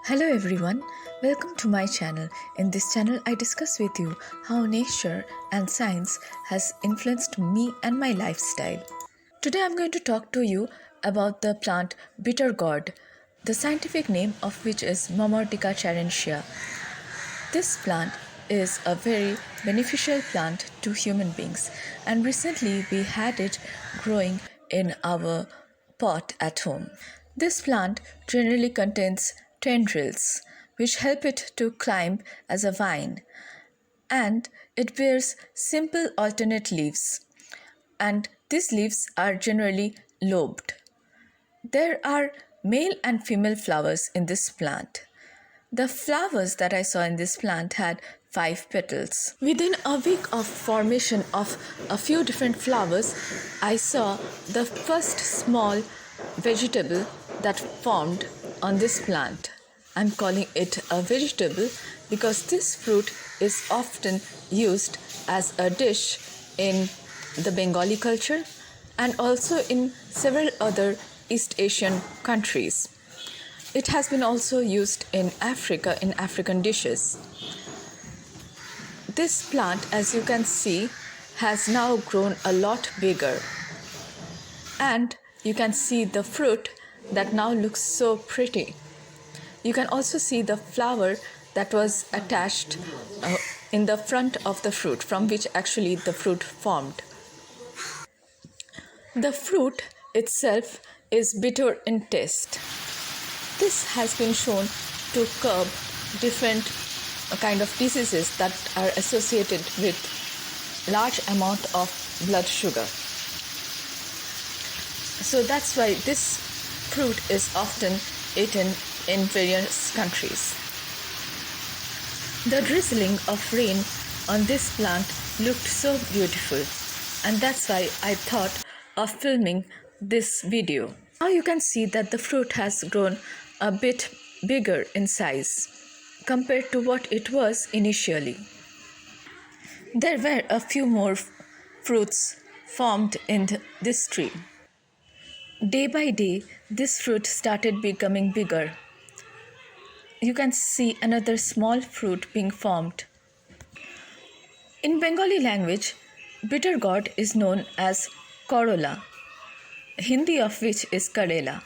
Hello everyone, welcome to my channel. In this channel I discuss with you how nature and science has influenced me and my lifestyle. Today I'm going to talk to you about the plant bitter gourd, the scientific name of which is Mammortica charentia. This plant is a very beneficial plant to human beings, and recently we had it growing in our pot at home. This plant generally contains tendrils which help it to climb as a vine, and it bears simple alternate leaves, and these leaves are generally lobed. There are male and female flowers in this plant. The flowers that I saw in this plant had 5 petals. Within a week of formation of a few different flowers, I saw the first small vegetable that formed on this plant. I'm calling it a vegetable because this fruit is often used as a dish in the Bengali culture and also in several other East Asian countries. It has been also used in Africa in African dishes. This plant, as you can see, has now grown a lot bigger. And you can see the fruit that now looks so pretty. You can also see the flower that was attached in the front of the fruit, from which actually the fruit formed. The fruit itself is bitter in taste. This has been shown to curb different kind of diseases that are associated with large amount of blood sugar. So that's why this fruit is often eaten in various countries. The drizzling of rain on this plant looked so beautiful, and that's why I thought of filming this video. Now you can see that the fruit has grown a bit bigger in size compared to what it was initially. There were a few more fruits formed in this tree. Day by day, this fruit started becoming bigger. You can see another small fruit being formed. In Bengali language, bitter gourd is known as Corolla, Hindi of which is Karela.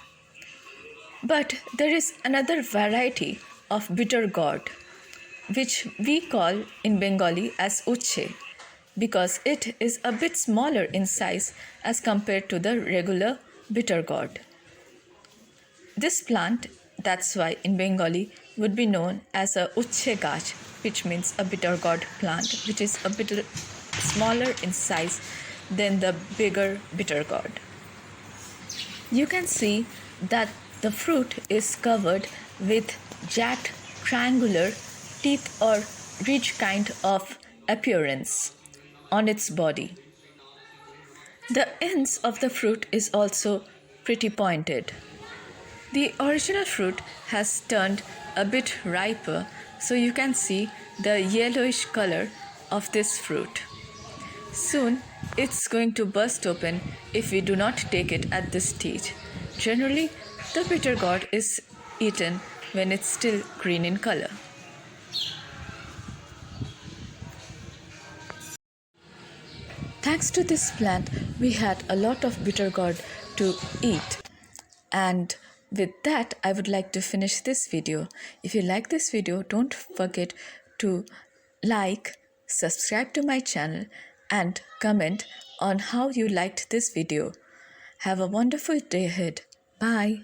But there is another variety of bitter gourd, which we call in Bengali as Uche, because it is a bit smaller in size as compared to the regular bitter gourd. This plant, that's why in Bengali, would be known as a Uche gach, which means a bitter gourd plant, which is a bit smaller in size than the bigger bitter gourd. You can see that the fruit is covered with jagged, triangular teeth or ridge kind of appearance on its body. The ends of the fruit is also pretty pointed. The original fruit has turned a bit riper, so you can see the yellowish color of this fruit. Soon it's going to burst open if we do not take it at this stage. Generally, the bitter gourd is eaten when it's still green in color. Thanks to this plant, we had a lot of bitter gourd to eat. And with that, I would like to finish this video. If you like this video, don't forget to like, subscribe to my channel, and comment on how you liked this video. Have a wonderful day ahead. Bye.